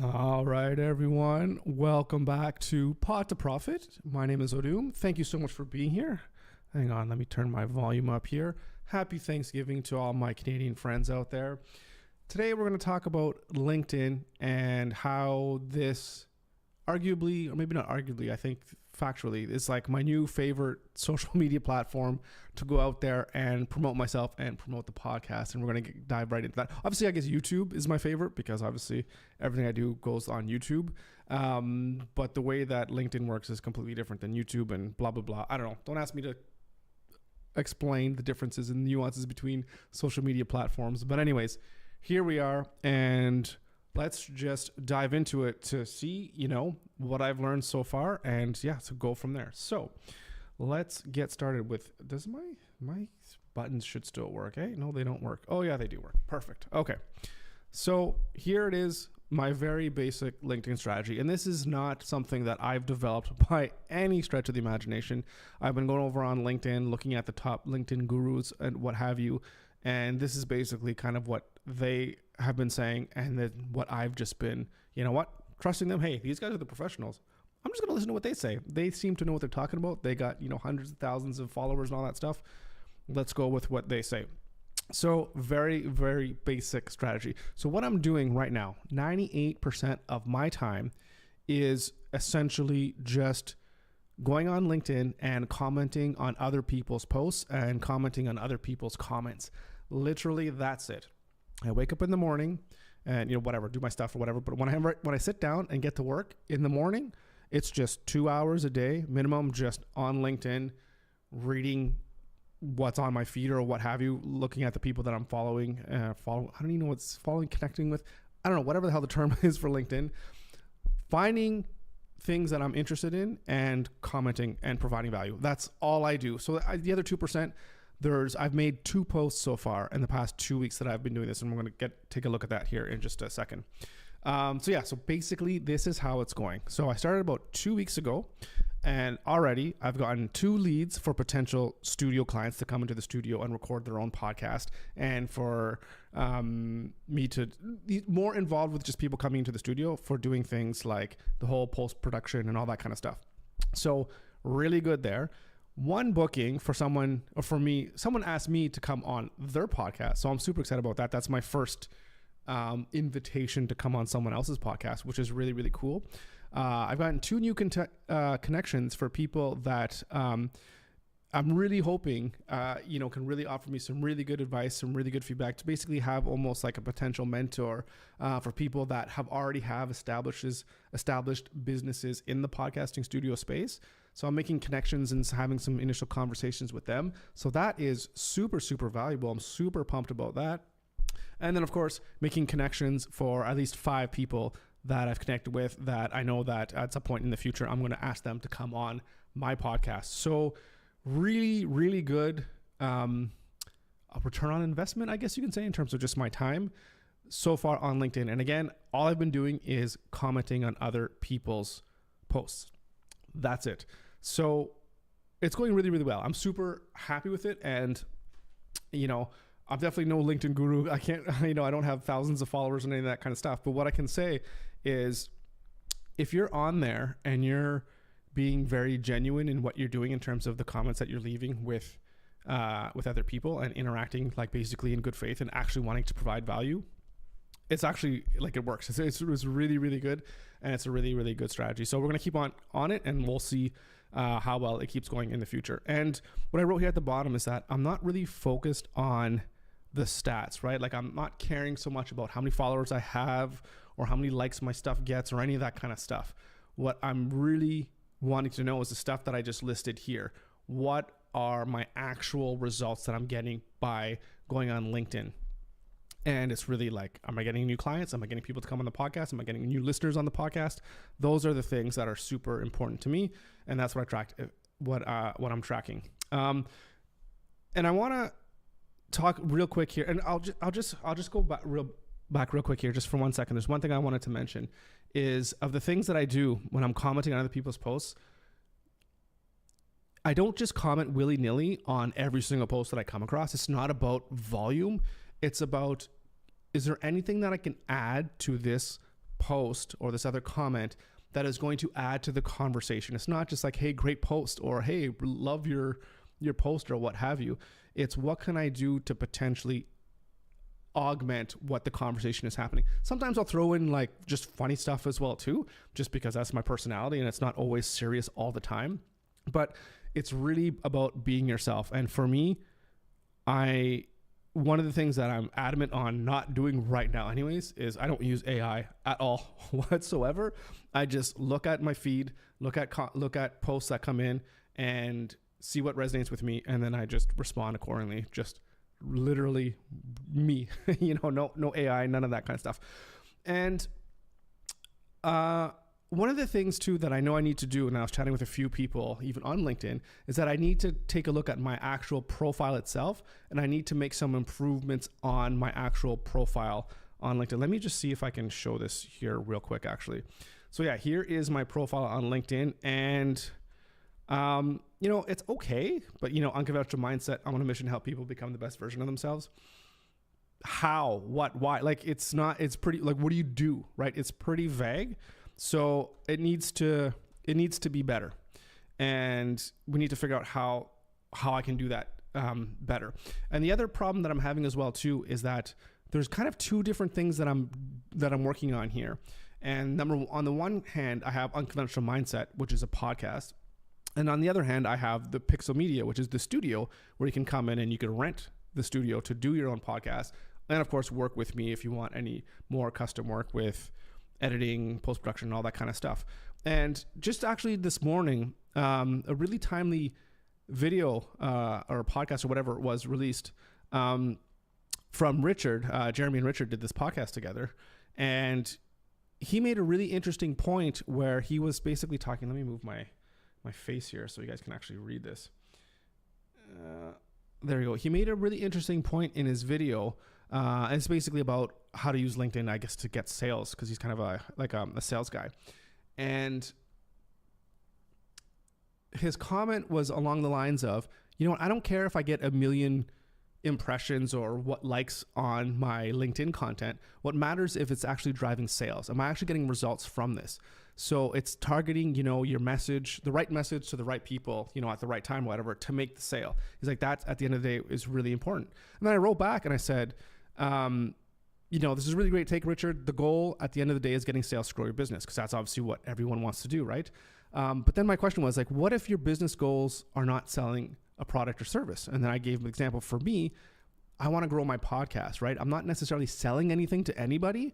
All right, everyone. Welcome back to Pot to Profit. My name is Odum. Thank you so much for being here. Hang on, let me turn my volume up here. Happy Thanksgiving to all my Canadian friends out there. Today, we're going to talk about LinkedIn and how this arguably, or maybe not arguably, I think factually, is like my new favorite social media platform to go out there and promote myself and promote the podcast. And we're going to dive right into that. Obviously, I guess YouTube is my favorite because obviously everything I do goes on YouTube. But the way that LinkedIn works is completely different than YouTube and blah, blah, blah. I don't know. Don't ask me to explain the differences and nuances between social media platforms. But anyways, here we are. And let's just dive into it to see, what I've learned so far and to go from there. So let's get started with, does my buttons should still work, eh? No, they don't work. Oh yeah, they do work. Perfect. Okay. So here it is, my very basic LinkedIn strategy. And this is not something that I've developed by any stretch of the imagination. I've been going over on LinkedIn, looking at the top LinkedIn gurus and what have you. And this is basically kind of what they have been saying, and then what I've just been, trusting them. Hey, these guys are the professionals. I'm just going to listen to what they say. They seem to know what they're talking about. They got, hundreds of thousands of followers and all that stuff. Let's go with what they say. So very, very basic strategy. So what I'm doing right now, 98% of my time is essentially just going on LinkedIn and commenting on other people's posts and commenting on other people's comments. Literally, that's it. I wake up in the morning and, whatever, do my stuff or whatever. But when I sit down and get to work in the morning, it's just 2 hours a day minimum, just on LinkedIn, reading what's on my feed or what have you, looking at the people that I'm following, I don't even know what's following, connecting with. I don't know, whatever the hell the term is for LinkedIn, finding things that I'm interested in and commenting and providing value. That's all I do. So the other 2%, I've made 2 posts so far in the past 2 weeks that I've been doing this, and we're going to take a look at that here in just a second. So basically this is how it's going. So I started about 2 weeks ago, and already I've gotten 2 leads for potential studio clients to come into the studio and record their own podcast, and for me to be more involved with just people coming into the studio for doing things like the whole post-production and all that kind of stuff. So really good there. One booking for someone, or for me, someone asked me to come on their podcast. So I'm super excited about that. That's my first invitation to come on someone else's podcast, which is really, really cool. I've gotten 2 new connections for people that I'm really hoping, can really offer me some really good advice, some really good feedback, to basically have almost like a potential mentor for people that already have established businesses in the podcasting studio space. So I'm making connections and having some initial conversations with them. So that is super, super valuable. I'm super pumped about that. And then, of course, making connections for at least 5 people that I've connected with that I know that at some point in the future, I'm going to ask them to come on my podcast. So really, really good a return on investment, I guess you can say, in terms of just my time so far on LinkedIn. And again, all I've been doing is commenting on other people's posts. That's it. So it's going really, really well. I'm super happy with it. And, I'm definitely no LinkedIn guru. I can't, I don't have thousands of followers and any of that kind of stuff. But what I can say is, if you're on there and you're being very genuine in what you're doing in terms of the comments that you're leaving with other people and interacting like basically in good faith and actually wanting to provide value, it's actually like it works. It's really, really good. And it's a really, really good strategy. So we're going to keep on it, and we'll see how well it keeps going in the future. And what I wrote here at the bottom is that I'm not really focused on the stats, right? Like, I'm not caring so much about how many followers I have or how many likes my stuff gets or any of that kind of stuff. What I'm really wanting to know is the stuff that I just listed here. What are my actual results that I'm getting by going on LinkedIn? And it's really like, am I getting new clients? Am I getting people to come on the podcast? Am I getting new listeners on the podcast? Those are the things that are super important to me. And that's what what I'm tracking. And I want to talk real quick here, and I'll just go back real quick here, just for 1 second. There's one thing I wanted to mention is, of the things that I do when I'm commenting on other people's posts, I don't just comment willy-nilly on every single post that I come across. It's not about volume. It's about, is there anything that I can add to this post or this other comment that is going to add to the conversation. It's not just like, hey, great post, or hey, love your post, or what have you. It's what can I do to potentially augment what the conversation is happening. Sometimes I'll throw in like just funny stuff as well too, just because that's my personality and it's not always serious all the time. But it's really about being yourself. And for me, one of the things that I'm adamant on not doing right now anyways is I don't use AI at all whatsoever. I just look at my feed, look at posts that come in and see what resonates with me, and then I just respond accordingly. Just literally me, no AI, none of that kind of stuff. And one of the things too that I know I need to do, and I was chatting with a few people even on LinkedIn, is that I need to take a look at my actual profile itself, and I need to make some improvements on my actual profile on LinkedIn. Let me just see if I can show this here real quick actually. So yeah, here is my profile on LinkedIn, and it's okay, but unconventional mindset. I'm on a mission to help people become the best version of themselves. How, what, why? Like it's pretty, like, what do you do, right? It's pretty vague. So it needs to be better. And we need to figure out how I can do that better. And the other problem that I'm having as well too, is that there's kind of two different things that I'm working on here. And on the one hand, I have Unconventional Mindset, which is a podcast. And on the other hand, I have the Pixel Media, which is the studio where you can come in and you can rent the studio to do your own podcast. And of course, work with me if you want any more custom work with editing, post-production, all that kind of stuff. And just actually this morning, a really timely video or podcast or whatever was released from Richard. Jeremy and Richard did this podcast together. And he made a really interesting point where he was basically talking, let me move my face here so you guys can actually read this. There you go. He made a really interesting point in his video. And it's basically about how to use LinkedIn, I guess, to get sales, because he's kind of a sales guy. And his comment was along the lines of, I don't care if I get 1 million impressions or what likes on my LinkedIn content. What matters if it's actually driving sales. Am I actually getting results from this? So it's targeting, your message, the right message to the right people, at the right time, whatever, to make the sale. He's like, that at the end of the day is really important. And then I wrote back and I said, this is a really great take, Richard. The goal at the end of the day is getting sales to grow your business, because that's obviously what everyone wants to do, right? But then my question was like, what if your business goals are not selling a product or service? And then I gave an example. For me, I want to grow my podcast, right? I'm not necessarily selling anything to anybody,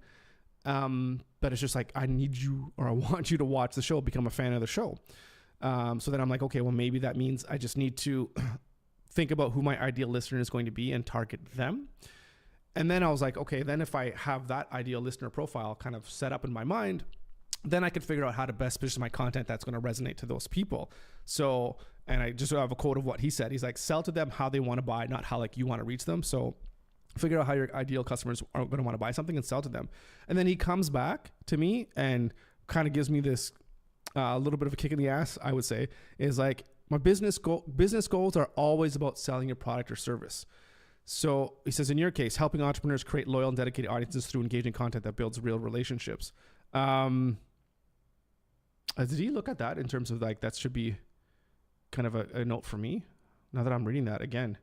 but it's just like, I need you, or I want you to watch the show, become a fan of the show. So then I'm like, okay, well, maybe that means I just need to think about who my ideal listener is going to be and target them. And then I was like, okay, then if I have that ideal listener profile kind of set up in my mind, then I could figure out how to best position my content that's going to resonate to those people. So, and I just have a quote of what he said. He's like, sell to them how they want to buy, not how like you want to reach them. So figure out how your ideal customers are going to want to buy something and sell to them. And then he comes back to me and kind of gives me this little bit of a kick in the ass, I would say, is like, my business goals are always about selling your product or service. So he says, in your case, helping entrepreneurs create loyal and dedicated audiences through engaging content that builds real relationships. Did he look at that in terms of like, that should be kind of a note for me now that I'm reading that again?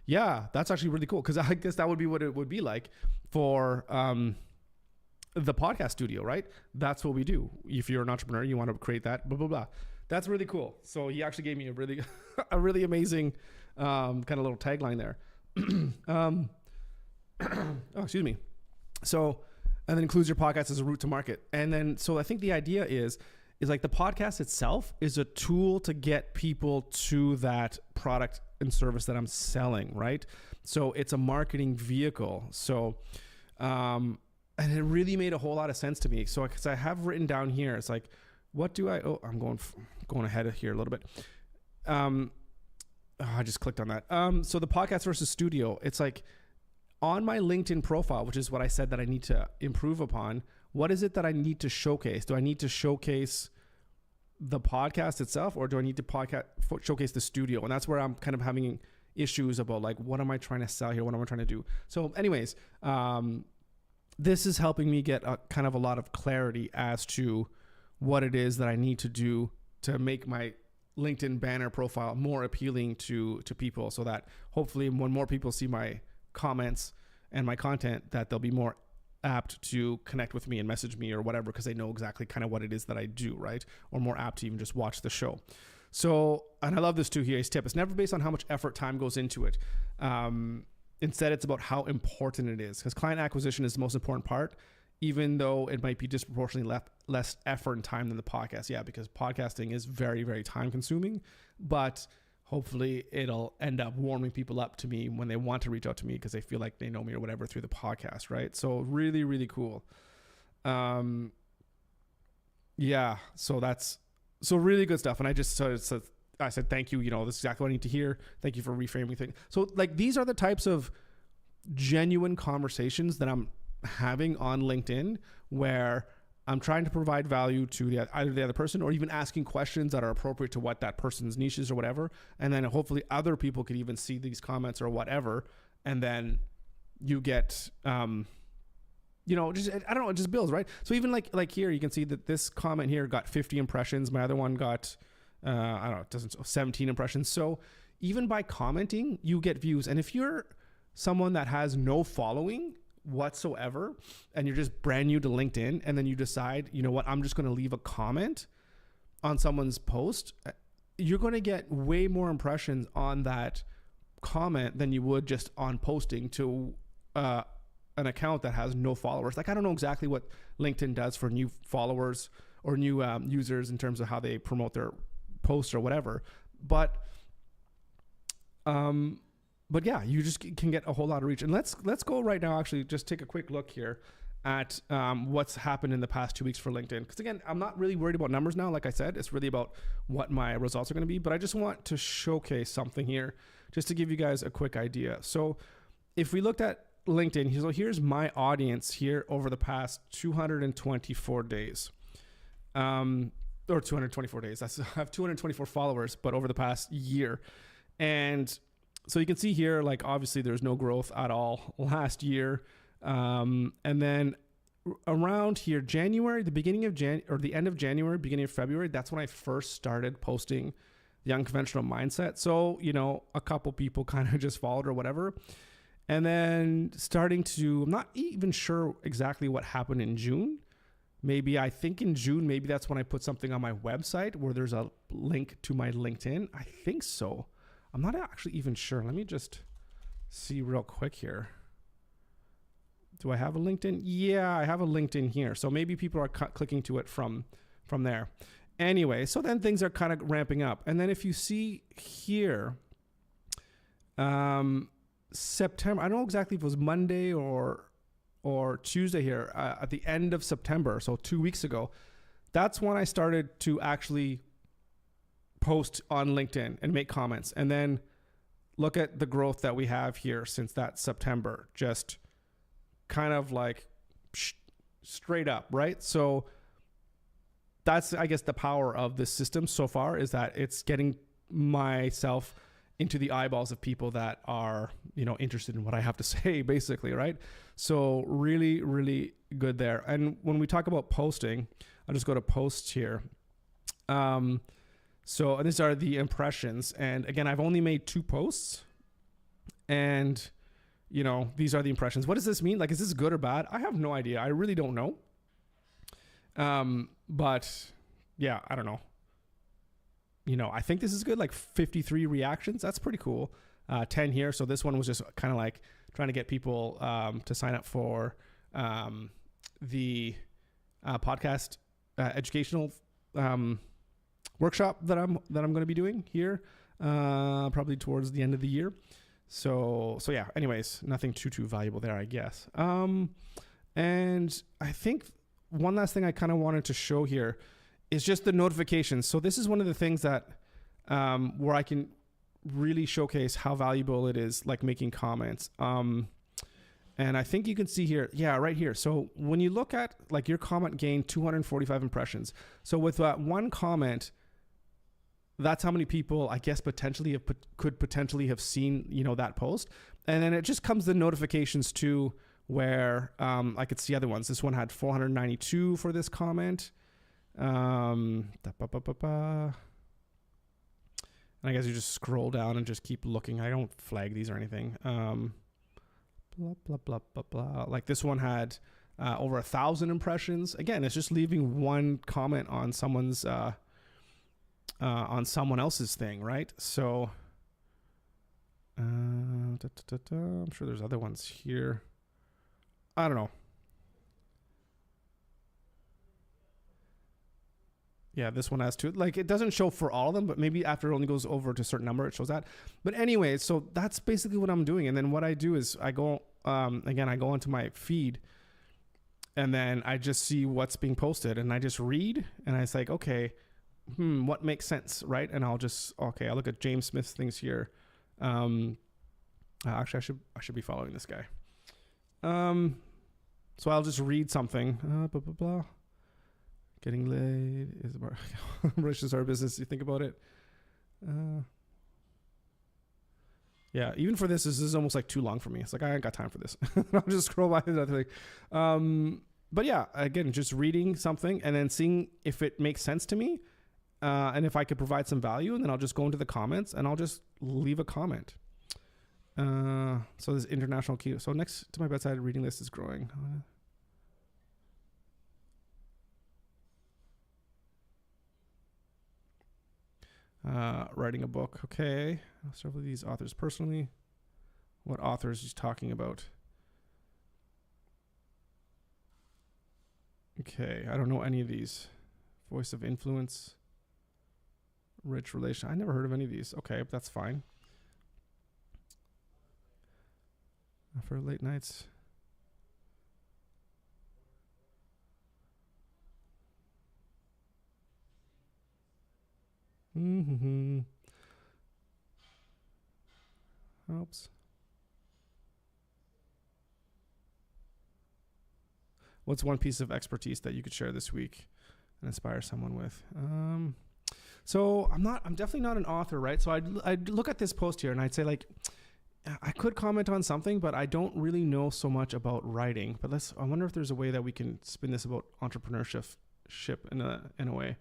Yeah, that's actually really cool, because I guess that would be what it would be like for the podcast studio, right? That's what we do. If you're an entrepreneur, you want to create that, blah, blah, blah. That's really cool. So he actually gave me a really amazing kind of little tagline there. Excuse me. So, and then includes your podcast as a route to market. And then, so I think the idea is like the podcast itself is a tool to get people to that product and service that I'm selling, right? So it's a marketing vehicle. So, and it really made a whole lot of sense to me. So, because I have written down here, it's like, what do I'm going ahead here a little bit. I just clicked on that. So the podcast versus studio, it's like on my LinkedIn profile, which is what I said that I need to improve upon. What is it that I need to showcase? Do I need to showcase the podcast itself, or do I need to showcase the studio? And that's where I'm kind of having issues about like, what am I trying to sell here? What am I trying to do? So anyways, this is helping me get a kind of a lot of clarity as to what it is that I need to do to make my LinkedIn banner profile more appealing to people, so that hopefully when more people see my comments and my content, that they'll be more apt to connect with me and message me or whatever, because they know exactly kind of what it is that I do, right? Or more apt to even just watch the show. So, and I love this too here, his tip. It's never based on how much effort, time goes into it. Instead, it's about how important it is, because client acquisition is the most important part, even though it might be disproportionately less effort and time than the podcast. Yeah, because podcasting is very, very time consuming, but hopefully it'll end up warming people up to me when they want to reach out to me because they feel like they know me or whatever through the podcast, right? So really, really cool. Yeah, so that's really good stuff. And I just I said, thank you. You know, this is exactly what I need to hear. Thank you for reframing things. So like, these are the types of genuine conversations that I'm having on LinkedIn, where I'm trying to provide value to either the other person, or even asking questions that are appropriate to what that person's niche is or whatever. And then hopefully other people could even see these comments or whatever. And then you get, you know, just, I don't know, it just builds, right? So even like here, you can see that this comment here got 50 impressions. My other one got, I don't know, it doesn't, 17 impressions. So even by commenting, you get views. And if you're someone that has no following whatsoever, and you're just brand new to LinkedIn, and then you decide, you know what, I'm just going to leave a comment on someone's post, you're going to get way more impressions on that comment than you would just on posting to an account that has no followers. Like, I don't know exactly what LinkedIn does for new followers or new users in terms of how they promote their posts or whatever, but yeah, you just can get a whole lot of reach. And let's go right now, actually, just take a quick look here at what's happened in the past 2 weeks for LinkedIn. Because again, I'm not really worried about numbers now. Like I said, it's really about what my results are going to be. But I just want to showcase something here just to give you guys a quick idea. So if we looked at LinkedIn, so here's my audience here over the past 224 days. Or 224 days. I have 224 followers, but over the past year. And so you can see here, like, obviously there's no growth at all last year. And then around here, January, the beginning of or the end of January, beginning of February, that's when I first started posting the Unconventional Mindset. So, you know, a couple people kind of just followed or whatever. And then I'm not even sure exactly what happened in June. I think in June, maybe that's when I put something on my website where there's a link to my LinkedIn. I think so. I'm not actually even sure. Let me just see real quick here. Do I have a LinkedIn? Yeah, I have a LinkedIn here. So maybe people are clicking to it from there. Anyway, so then things are kind of ramping up. And then if you see here, September, I don't know exactly if it was Monday or Tuesday here, at the end of September, so 2 weeks ago, that's when I started to actually post on LinkedIn and make comments. And then look at the growth that we have here since that September, just kind of like straight up, right? So that's, I guess, the power of this system so far, is that it's getting myself into the eyeballs of people that are, you know, interested in what I have to say, basically, right? So really, really good there. And when we talk about posting, I'll just go to posts here. So these are the impressions. And again, I've only made 2 posts, and, you know, these are the impressions. What does this mean? Like, is this good or bad? I have no idea. I really don't know. But yeah, I don't know. You know, I think this is good. Like 53 reactions. That's pretty cool. 10 here. So this one was just kind of like trying to get people to sign up for the podcast educational workshop that I'm going to be doing here, probably towards the end of the year. So yeah, anyways, nothing too valuable there, I guess. And I think one last thing I kind of wanted to show here is just the notifications. So this is one of the things that, where I can really showcase how valuable it is, like making comments. And I think you can see here, yeah, right here. So when you look at, like, your comment gained 245 impressions. So with one comment, that's how many people, I guess, could potentially have seen, you know, that post. And then it just comes the notifications to where I could see other ones. This one had 492 for this comment. And I guess you just scroll down and just keep looking. I don't flag these or anything. Blah, blah, blah, blah, blah. Like this one had over 1,000 impressions. Again, it's just leaving one comment on someone's on someone else's thing, right? So I'm sure there's other ones here. I don't know. Yeah, this one has two. Like, it doesn't show for all of them, but maybe after it only goes over to a certain number, it shows that. But anyway, so that's basically what I'm doing. And then what I do is I go, again, I go into my feed, and then I just see what's being posted, and I just read, and it's like, okay, what makes sense, right? And I'll just, okay, I'll look at James Smith's things here. Actually, I should be following this guy. So I'll just read something. Blah, blah, blah. Getting laid is rich is our business. You think about it. Yeah, even for this is almost like too long for me. It's like, I ain't got time for this. I'll just scroll by the other thing. But yeah, again, just reading something and then seeing if it makes sense to me. And if I could provide some value, and then I'll just go into the comments and I'll just leave a comment. So this international key. So next to my bedside reading list is growing. Writing a book. Okay. Several of these authors personally. What authors he's talking about? Okay. I don't know any of these. Voice of influence. Rich relation. I never heard of any of these. Okay, but that's fine. For late nights. Oops. What's one piece of expertise that you could share this week and inspire someone with? So I'm definitely not an author, right? So I'd look at this post here and I'd say, like, I could comment on something, but I don't really know so much about writing. But I wonder if there's a way that we can spin this about entrepreneurship in a way.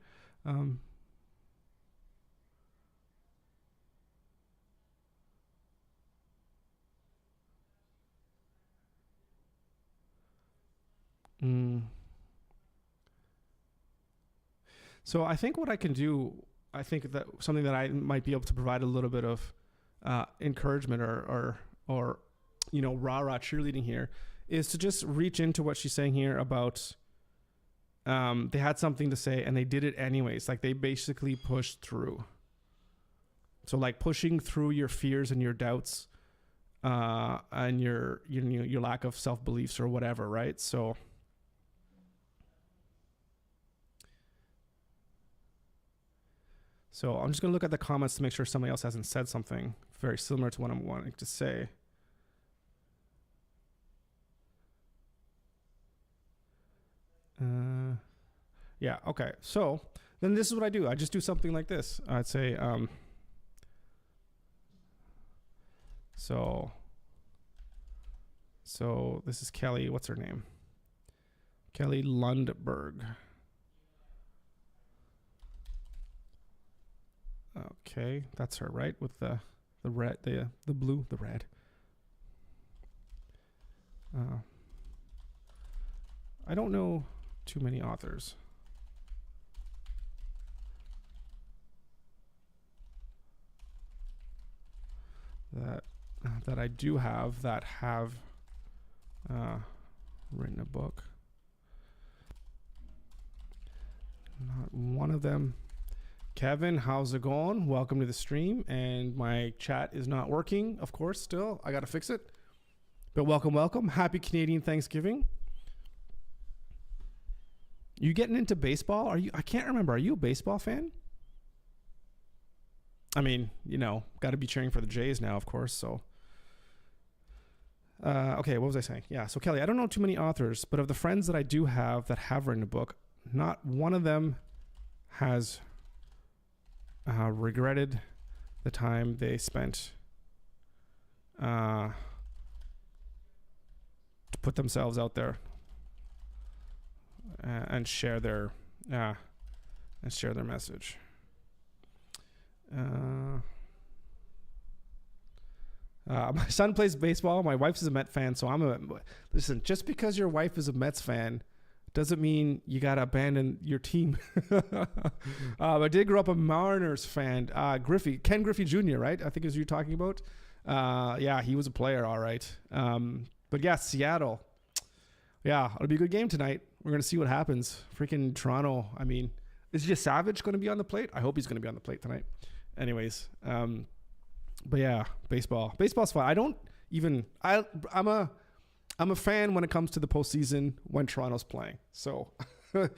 So I think what I can do, I think that something that I might be able to provide a little bit of encouragement or rah-rah cheerleading here is to just reach into what she's saying here about they had something to say and they did it anyways. Like, they basically pushed through. So like pushing through your fears and your doubts and your lack of self-beliefs or whatever, right? So I'm just going to look at the comments to make sure somebody else hasn't said something very similar to what I'm wanting to say. Yeah, okay. So then this is what I do. I just do something like this. I'd say, so this is Kelly. What's her name? Kelly Lundberg. Okay, that's her, right? With the red, the blue, the red. I don't know too many authors. That I do have that have written a book. Not one of them. Kevin, how's it going? Welcome to the stream. And my chat is not working, of course, still. I got to fix it. But welcome. Happy Canadian Thanksgiving. You getting into baseball? I can't remember. Are you a baseball fan? I mean, got to be cheering for the Jays now, of course. So, okay, what was I saying? Yeah, so Kelly, I don't know too many authors, but of the friends that I do have that have written a book, not one of them has regretted the time they spent put themselves out there and share their message. My son plays baseball. My wife is a Met fan, so listen, just because your wife is a Mets fan doesn't mean you got to abandon your team. I did grow up a Mariners fan. Ken Griffey Jr., right? I think is who you're talking about. Yeah, he was a player, all right. But yeah, Seattle. Yeah, it'll be a good game tonight. We're going to see what happens. Freaking Toronto. I mean, is just Savage going to be on the plate? I hope he's going to be on the plate tonight. Anyways, but yeah, baseball. Baseball's fun. I'm a fan when it comes to the postseason when Toronto's playing. So the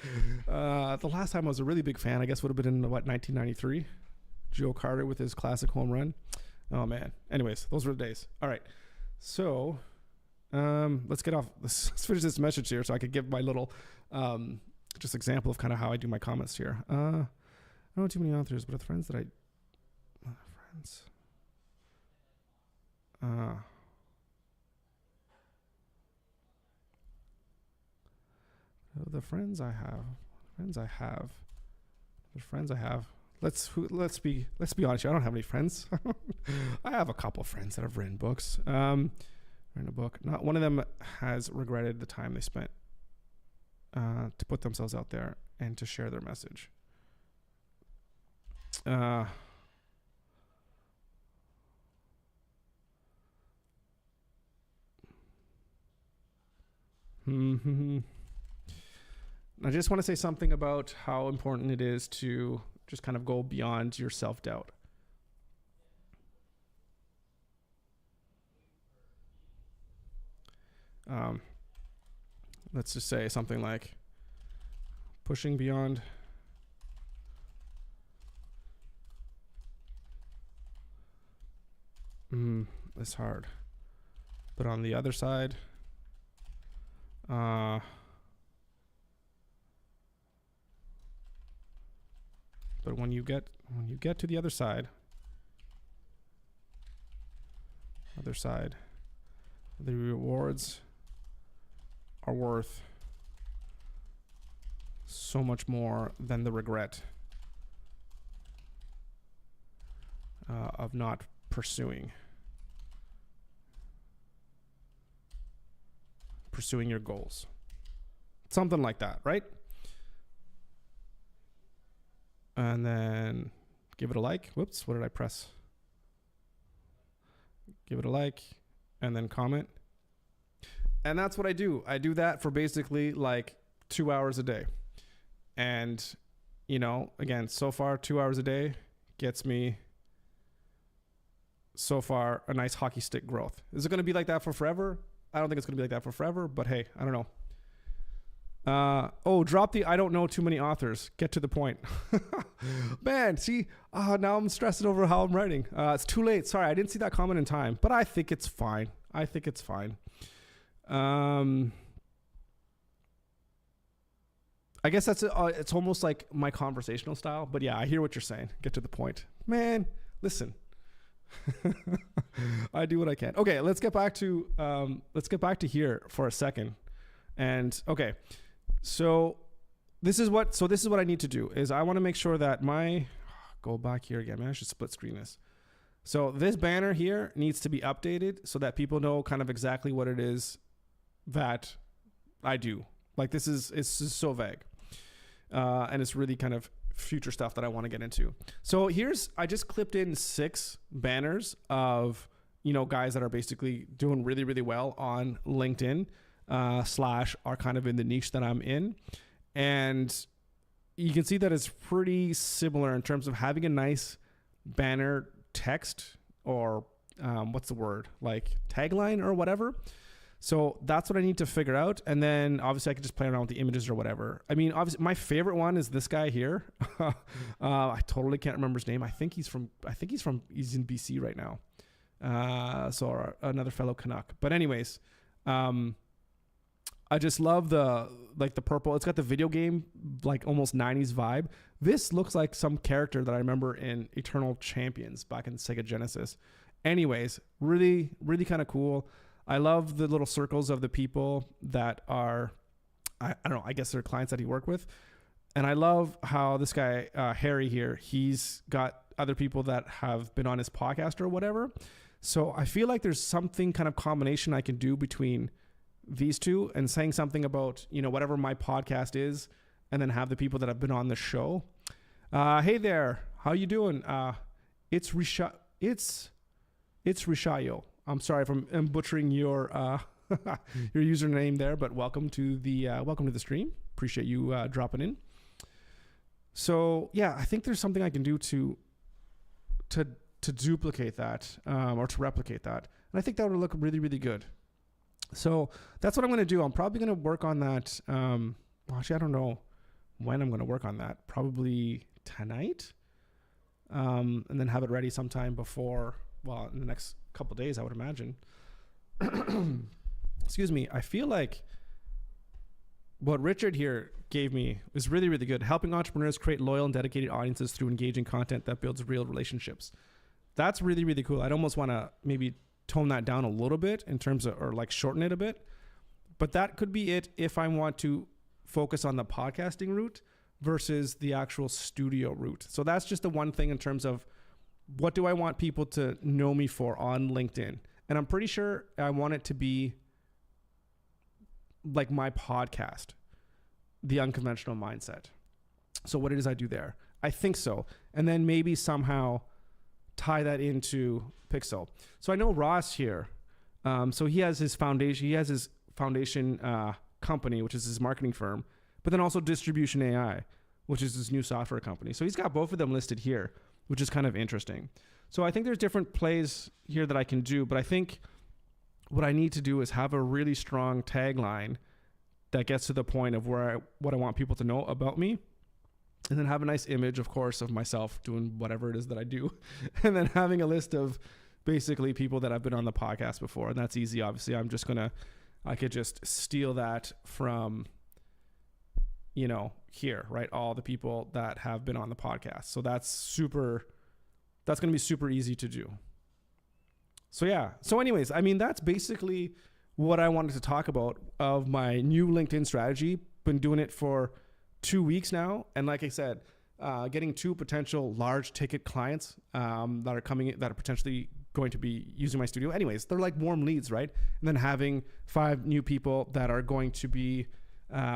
last time I was a really big fan, I guess would have been in 1993. Joe Carter with his classic home run. Oh man. Anyways, those were the days. All right. So let's get off. Let's finish this message here so I could give my little just example of kind of how I do my comments here. I don't know too many authors, but the friends that the friends I have. Let's be honest here. I don't have any friends. I have a couple of friends that have written books. Written a book. Not one of them has regretted the time they spent to put themselves out there and to share their message. I just want to say something about how important it is to just kind of go beyond your self-doubt. Let's just say something like pushing beyond it's hard. But on the other side, but when you get to the other side, the rewards are worth so much more than the regret of not pursuing your goals. Something like that, right? And then give it a like. Whoops, what did I press? Give it a like and then comment. And that's what I do. I do that for basically like 2 hours a day. And, you know, again, so far 2 hours a day gets me so far a nice hockey stick growth. Is it going to be like that for forever? I don't think it's going to be like that for forever, but hey, I don't know. Drop the I don't know too many authors. Get to the point. Man, see, now I'm stressing over how I'm writing. It's too late. Sorry, I didn't see that comment in time, but I think it's fine. I guess that's it's almost like my conversational style, but yeah, I hear what you're saying. Get to the point. Man, listen. I do what I can. Okay, let's get back to here for a second. And okay. So this is what I need to do is I want to make sure that go back here again. Man, I should split screen this. So this banner here needs to be updated so that people know kind of exactly what it is that I do. Like it's so vague. And it's really kind of future stuff that I want to get into. So I just clipped in 6 banners of, you know, guys that are basically doing really, really well on LinkedIn. / are kind of in the niche that I'm in. And you can see that it's pretty similar in terms of having a nice banner text or what's the word? Like tagline or whatever. So that's what I need to figure out. And then obviously I could just play around with the images or whatever. I mean, obviously my favorite one is this guy here. I totally can't remember his name. he's in BC right now. So another fellow Canuck. But anyways, I just love the purple. It's got the video game, like almost 90s vibe. This looks like some character that I remember in Eternal Champions back in Sega Genesis. Anyways, really, really kind of cool. I love the little circles of the people that are, I don't know, I guess they're clients that he worked with. And I love how this guy, Harry here, he's got other people that have been on his podcast or whatever. So I feel like there's something kind of combination I can do between these two and saying something about, you know, whatever my podcast is, and then have the people that have been on the show. Hey there, how you doing? It's Rishayo. I'm sorry if I'm butchering your your username there, but welcome to the stream. Appreciate you dropping in. So yeah, I think there's something I can do to duplicate that or to replicate that, and I think that would look really, really good. So that's what I'm going to do. I'm probably going to work on that. Actually, I don't know when I'm going to work on that. Probably tonight, and then have it ready sometime before. Well, in the next couple of days, I would imagine. Excuse me. I feel like what Richard here gave me is really, really good. Helping entrepreneurs create loyal and dedicated audiences through engaging content that builds real relationships. That's really, really cool. I'd almost want to maybe tone that down a little bit in terms of, or like shorten it a bit. But that could be it if I want to focus on the podcasting route versus the actual studio route. So that's just the one thing in terms of what do I want people to know me for on LinkedIn. And I'm pretty sure I want it to be like my podcast, The Unconventional Mindset. So what it is I do there. I think so. And then maybe somehow tie that into Pixel. So I know Ross here. So he has his foundation company, which is his marketing firm, but then also Distribution AI, which is his new software company. So he's got both of them listed here, which is kind of interesting. So I think there's different plays here that I can do, but I think what I need to do is have a really strong tagline that gets to the point of what I want people to know about me. And then have a nice image, of course, of myself doing whatever it is that I do. And then having a list of basically people that have been on the podcast before. And that's easy. Obviously, I could just steal that from, you know, here, right? All the people that have been on the podcast. So that's going to be super easy to do. So yeah. So anyways, I mean, that's basically what I wanted to talk about of my new LinkedIn strategy. Been doing it for 2 weeks now. And like I said, getting 2 potential large ticket clients that are potentially going to be using my studio. Anyways, they're like warm leads, right? And then having 5 new people that are going to be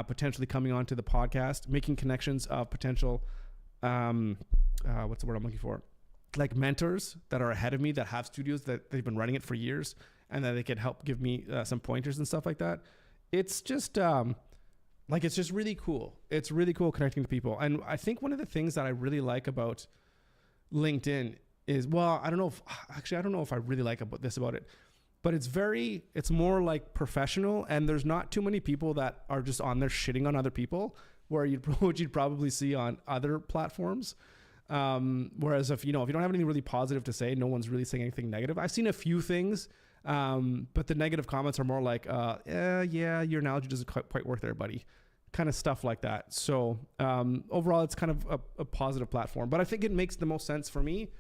potentially coming onto the podcast, making connections of potential, what's the word I'm looking for? Like mentors that are ahead of me that have studios that they've been running it for years and that they can help give me some pointers and stuff like that. It's just, it's just really cool. It's really cool connecting to people. And I think one of the things that I really like about LinkedIn is, I don't know if I really like about it, but it's more like professional, and there's not too many people that are just on there shitting on other people where you'd probably see on other platforms. Whereas if you don't have anything really positive to say, no one's really saying anything negative. I've seen a few things, but the negative comments are more like, yeah, your analogy doesn't quite work there, buddy. Kind of stuff like that. So overall, it's kind of a positive platform. But I think it makes the most sense for me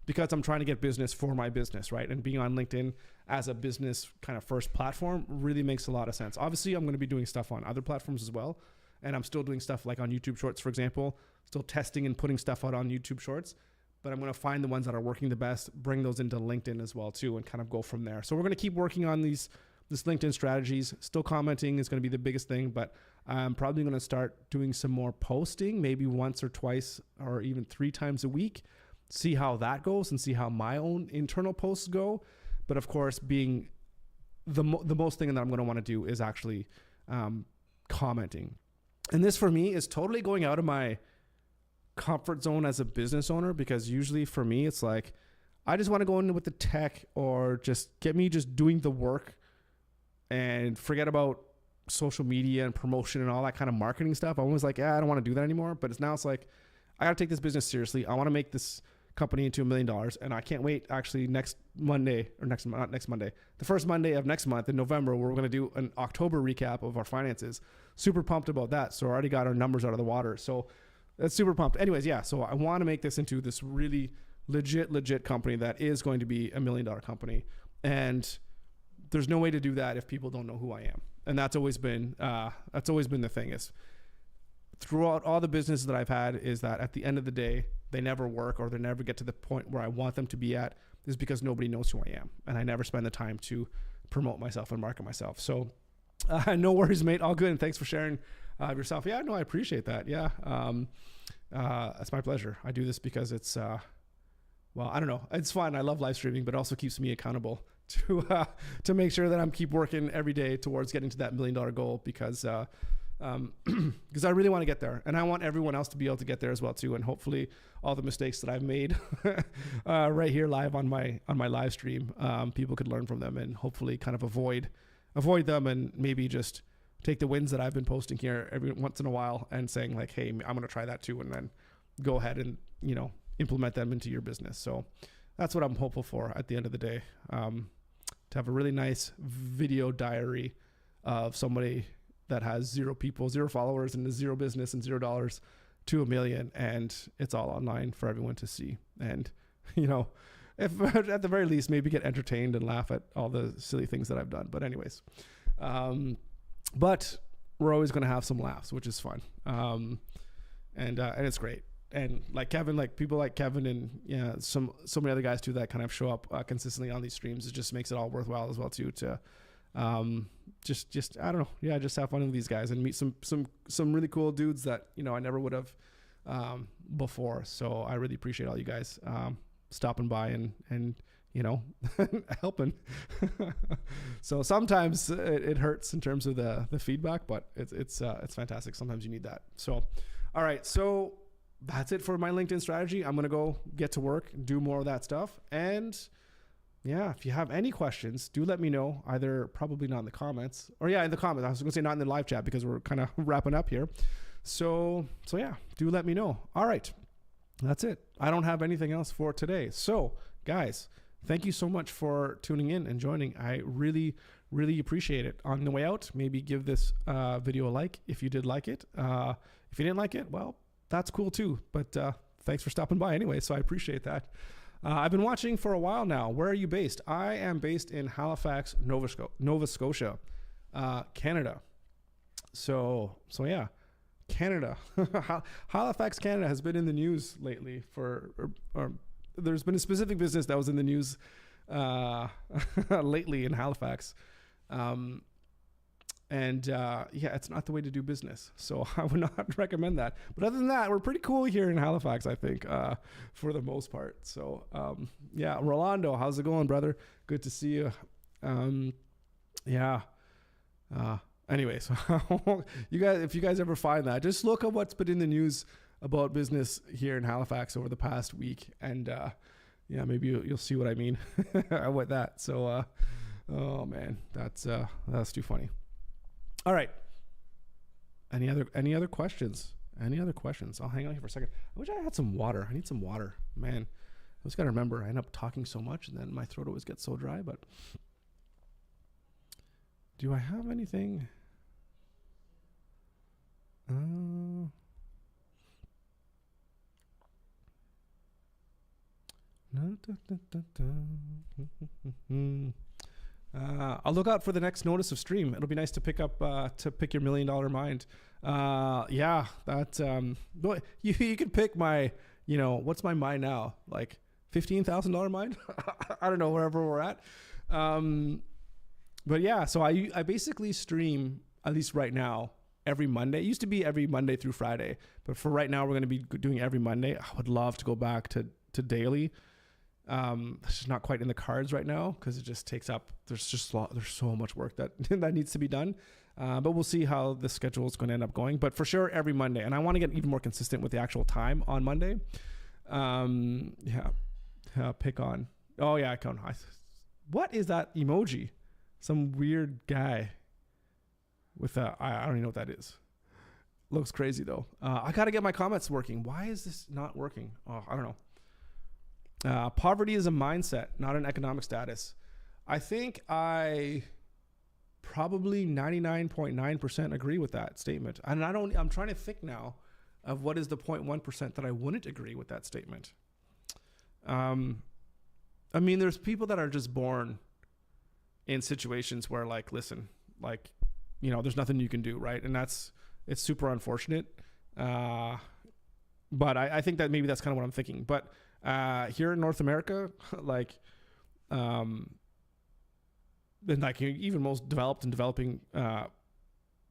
because I'm trying to get business for my business, right? And being on LinkedIn as a business kind of first platform really makes a lot of sense. Obviously, I'm going to be doing stuff on other platforms as well. And I'm still doing stuff like on YouTube Shorts, for example, still testing and putting stuff out on YouTube Shorts. But I'm going to find the ones that are working the best, bring those into LinkedIn as well too, and kind of go from there. So we're going to keep working on this LinkedIn strategies. Still commenting is going to be the biggest thing, but I'm probably going to start doing some more posting, maybe once or twice or even 3 times a week. See how that goes and see how my own internal posts go. But of course, being the most thing that I'm going to want to do is actually commenting. And this for me is totally going out of my comfort zone as a business owner, because usually for me, it's like, I just want to go in with the tech or just get me just doing the work and forget about social media and promotion and all that kind of marketing stuff. I was like, I don't want to do that anymore. But it's like, I got to take this business seriously. I want to make this company into $1 million. And I can't wait actually not next Monday, the first Monday of next month in November, where we're going to do an October recap of our finances. Super pumped about that. So I already got our numbers out of the water. So that's super pumped. Anyways, yeah. So I want to make this into this really legit company that is going to be $1 million company. And there's no way to do that if people don't know who I am. And that's always been the thing is throughout all the businesses that I've had is that at the end of the day, they never work or they never get to the point where I want them to be at is because nobody knows who I am. And I never spend the time to promote myself and market myself. So no worries, mate. All good. And thanks for sharing yourself. Yeah, no, I appreciate that. Yeah. It's my pleasure. I do this because it's, well, I don't know. It's fun. I love live streaming, but it also keeps me accountable to make sure that I'm keep working every day towards getting to that $1 million goal because I really want to get there and I want everyone else to be able to get there as well too. And hopefully all the mistakes that I've made right here live on my live stream, people could learn from them and hopefully kind of avoid them and maybe just take the wins that I've been posting here every once in a while and saying like, hey, I'm going to try that too. And then go ahead and, implement them into your business. So that's what I'm hopeful for at the end of the day. To have a really nice video diary of somebody that has 0 people, 0 followers and 0 business and $0 to $1 million. And it's all online for everyone to see. And, if at the very least, maybe get entertained and laugh at all the silly things that I've done. But anyways, but we're always going to have some laughs, which is fun. And it's great. And like Kevin, like people like Kevin and so many other guys too that kind of show up consistently on these streams. It just makes it all worthwhile as well too to just I don't know, just have fun with these guys and meet some really cool dudes that I never would have before. So I really appreciate all you guys stopping by and helping. So sometimes it hurts in terms of the feedback, but it's fantastic. Sometimes you need that. So all right, so that's it for my LinkedIn strategy. I'm going to go get to work, do more of that stuff. And if you have any questions, do let me know, either probably not in the comments or in the comments. I was going to say not in the live chat because we're kind of wrapping up here. So do let me know. All right. That's it. I don't have anything else for today. So guys, thank you so much for tuning in and joining. I really, really appreciate it. On the way out, maybe give this video a like if you did like it. If you didn't like it, well, that's cool too. But thanks for stopping by anyway. So I appreciate that. I've been watching for a while now. Where are you based? I am based in Halifax, Nova Scotia, Canada. So yeah, Canada. Halifax, Canada has been in the news lately or there's been a specific business that was in the news lately in Halifax. It's not the way to do business. So I would not recommend that. But other than that, we're pretty cool here in Halifax, I think, for the most part. So, Rolando, how's it going, brother? Good to see you. Anyways, if you guys ever find that, just look at what's been in the news about business here in Halifax over the past week. And, maybe you'll see what I mean with that. So, oh man, that's too funny. All right. Any other questions? I'll hang out here for a second. I wish I had some water. I need some water, man. I just got to remember, I end up talking so much and then my throat always gets so dry, but do I have anything? I'll look out for the next notice of stream. It'll be nice to pick your $1 million mind. You could pick my, what's my mind now? Like $15,000 mind? I don't know, wherever we're at. But yeah, so I basically stream, at least right now, every Monday. It used to be every Monday through Friday, but for right now, we're going to be doing every Monday. I would love to go back to daily. It's just not quite in the cards right now because it just takes up, there's so much work that needs to be done. But we'll see how the schedule is going to end up going, but for sure every Monday. And I want to get even more consistent with the actual time on Monday. Pick on. Oh yeah. What is that emoji? Some weird guy with I don't even know what that is. Looks crazy though. I got to get my comments working. Why is this not working? Oh, I don't know. Poverty is a mindset, not an economic status. I think I probably 99.9% agree with that statement. And I'm trying to think now of what is the 0.1% that I wouldn't agree with that statement. There's people that are just born in situations where like, listen, like, you know, there's nothing you can do, right? And it's super unfortunate. But I think that maybe that's kind of what I'm thinking. But here in North America, like, and like even most developed and developing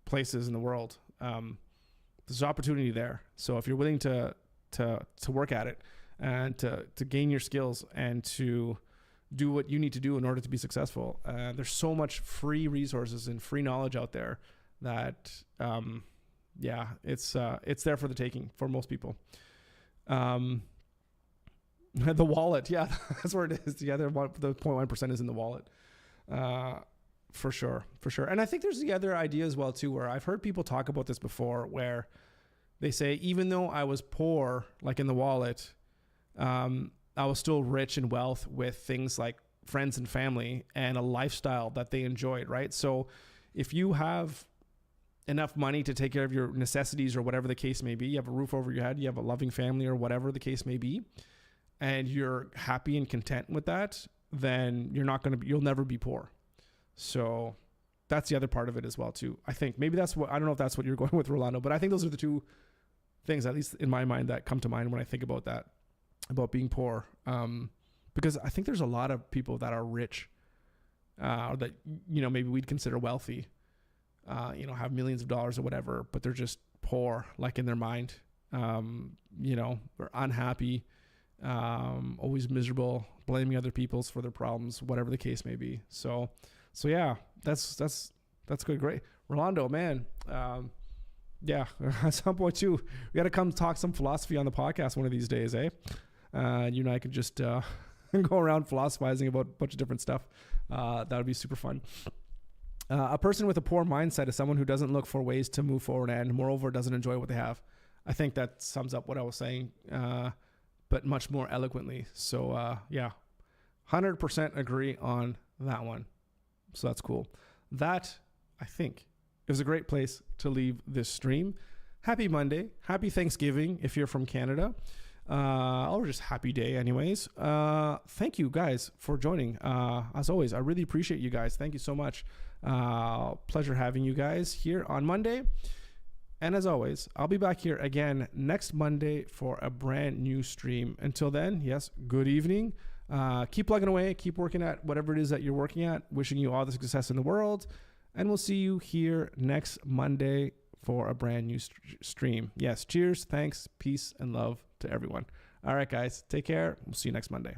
places in the world, there's opportunity there. So if you're willing to work at it and to gain your skills and to do what you need to do in order to be successful, there's so much free resources and free knowledge out there that it's there for the taking for most people. The wallet, yeah, that's where it is. Yeah, the 0.1% is in the wallet, for sure. And I think there's the other idea as well too, where I've heard people talk about this before, where they say, even though I was poor, like in the wallet, I was still rich in wealth with things like friends and family and a lifestyle that they enjoyed, right? So if you have enough money to take care of your necessities or whatever the case may be, you have a roof over your head, you have a loving family or whatever the case may be, and you're happy and content with that, then you'll never be poor. So that's the other part of it as well too. I think maybe I don't know if that's what you're going with, Rolando, but I think those are the two things, at least in my mind, that come to mind when I think about that, about being poor. Because I think there's a lot of people that are rich, that, you know, maybe we'd consider wealthy, you know, have millions of dollars or whatever, but they're just poor, like in their mind. You know, they're unhappy, always miserable, blaming other people for their problems, whatever the case may be. So yeah, that's good. Great. Rolando, man. Yeah, at some point too, we got to come talk some philosophy on the podcast one of these days, eh? You and I could just go around philosophizing about a bunch of different stuff. That would be super fun. A person with a poor mindset is someone who doesn't look for ways to move forward and, moreover, doesn't enjoy what they have. I think that sums up what I was saying, but much more eloquently. So, yeah, 100% agree on that one. So that's cool. That, I think, is a great place to leave this stream. Happy Monday. Happy Thanksgiving if you're from Canada. Or just happy day anyways. Thank you guys for joining. As always, I really appreciate you guys. Thank you so much. Pleasure having you guys here on Monday. And as always, I'll be back here again next Monday for a brand new stream. Until then, yes, good evening. Keep plugging away. Keep working at whatever it is that you're working at. Wishing you all the success in the world. And we'll see you here next Monday for a brand new stream. Yes, cheers, thanks, peace, and love to everyone. All right, guys, take care. We'll see you next Monday.